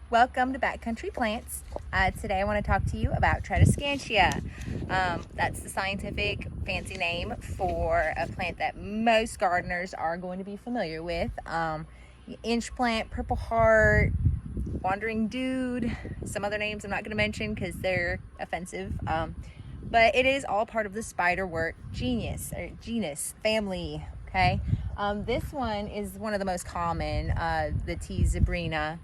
Welcome to Backcountry Plants. Today I want to talk to you about Tradescantia. That's the scientific fancy name for a plant that most gardeners are going to be familiar with. Inch plant, purple heart, wandering dude, some other names I'm not going to mention because they're offensive. But it is all part of the spiderwort genus family. Okay, this one is one of the most common, the T. zebrina.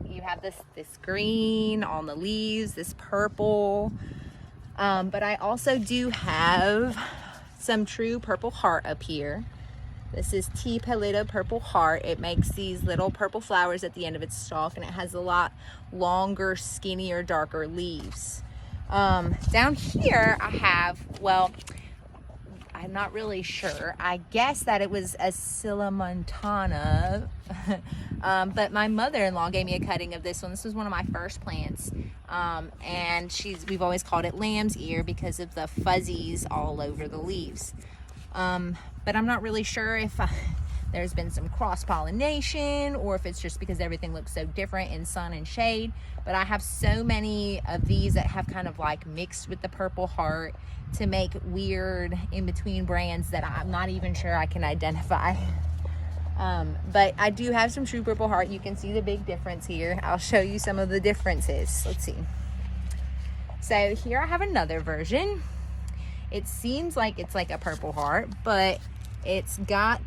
You have this green on the leaves, this purple, but I also do have some true purple heart up here. This is T. pallida purple heart. It makes these little purple flowers at the end of its stalk, and it has a lot longer, skinnier, darker leaves. Down here I have, well, I'm not really sure. I guess that it was a Montana, but my mother-in-law gave me a cutting of this one. This was one of my first plants, and we've always called it lamb's ear because of the fuzzies all over the leaves. But I'm not really sure if there's been some cross-pollination or if it's just because everything looks so different in sun and shade. But I have so many of these that have kind of like mixed with the purple heart to make weird in-between brands that I'm not even sure I can identify. But I do have some true purple heart. You can see the big difference here. I'll show you some of the differences. Let's see. So here I have another version. It seems like it's like a purple heart, but it's got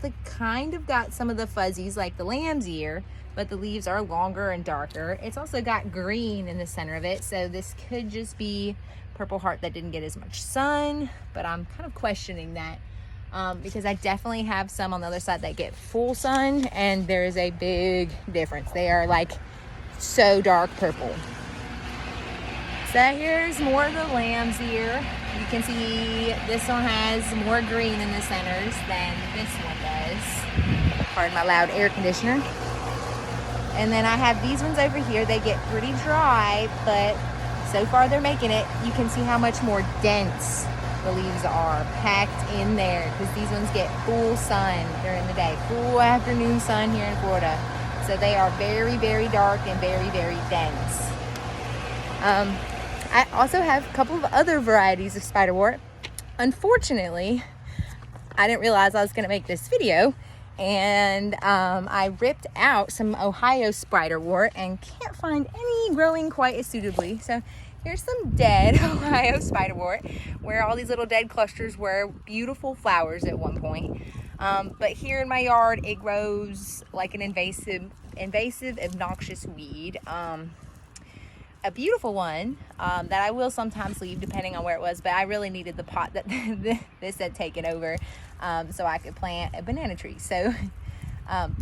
some of the fuzzies like the lamb's ear, but the leaves are longer and darker. It's also got green in the center of it, so this could just be purple heart that didn't get as much sun, but I'm kind of questioning that because I definitely have some on the other side that get full sun, and there is a big difference. They are like so dark purple. So here's more of the lamb's ear. You can see this one has more green in the centers than this one does. Pardon my loud air conditioner. And then I have these ones over here. They get pretty dry, but so far they're making it. You can see how much more dense the leaves are packed in there because these ones get full sun during the day, full afternoon sun here in Florida. So they are very, very dark and very, very dense. I also have a couple of other varieties of spiderwort. Unfortunately, I didn't realize I was going to make this video, and I ripped out some Ohio spiderwort and can't find any growing quite as suitably. So here's some dead Ohio spiderwort where all these little dead clusters were beautiful flowers at one point. But here in my yard, it grows like an invasive, obnoxious weed. A beautiful one that I will sometimes leave depending on where it was, but I really needed the pot that this had taken over so I could plant a banana tree. So,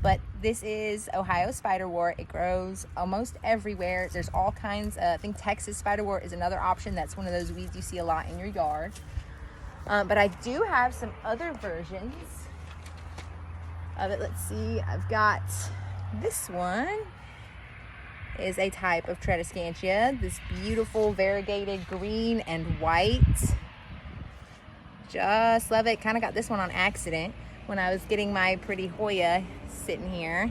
but this is Ohio spiderwort. It grows almost everywhere. There's all kinds. I think Texas spiderwort is another option. That's one of those weeds you see a lot in your yard. But I do have some other versions of it. Let's see. I've got this one. Is a type of Tradescantia, this beautiful variegated green and white. Just love it. Kind of got this one on accident when I was getting my pretty Hoya sitting here.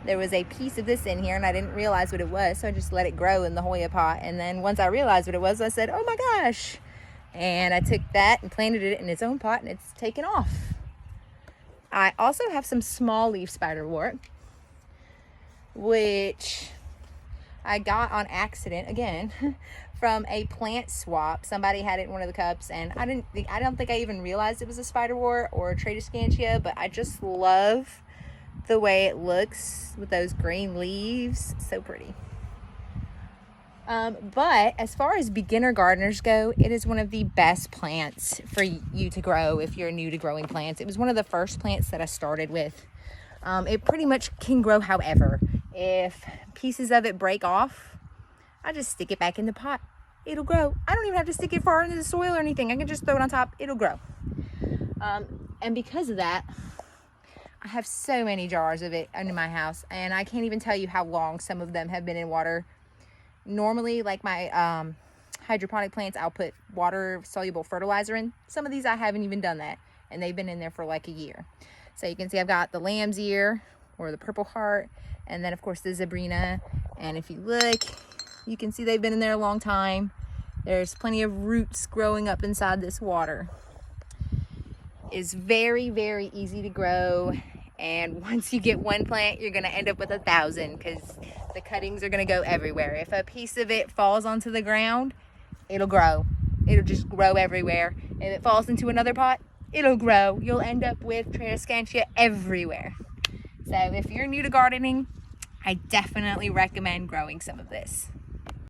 There was a piece of this in here and I didn't realize what it was, so I just let it grow in the Hoya pot. And then once I realized what it was, I said, oh my gosh. And I took that and planted it in its own pot and it's taken off. I also have some small leaf spiderwort, which I got on accident again from a plant swap. Somebody had it in one of the cups, and I don't think I even realized it was a spiderwort or a Tradescantia, but I just love the way it looks with those green leaves. So pretty. But as far as beginner gardeners go, it is one of the best plants for you to grow if you're new to growing plants. It was one of the first plants that I started with. It pretty much can grow however. If pieces of it break off, I just stick it back in the pot. It'll grow. I don't even have to stick it far into the soil or anything. I can just throw it on top. It'll grow. And because of that, I have so many jars of it under my house, and I can't even tell you how long some of them have been in water. Normally, like my hydroponic plants, I'll put water soluble fertilizer in. Some of these I haven't even done that, and they've been in there for like a year. So you can see I've got the lamb's ear or the purple heart, And then of course the Zebrina. And if you look, you can see they've been in there a long time. There's plenty of roots growing up inside this water. It's very, very easy to grow. And once you get one plant, you're gonna end up with 1,000 because the cuttings are gonna go everywhere. If a piece of it falls onto the ground, it'll grow. It'll just grow everywhere. If it falls into another pot, it'll grow. You'll end up with Tradescantia everywhere. So if you're new to gardening, I definitely recommend growing some of this.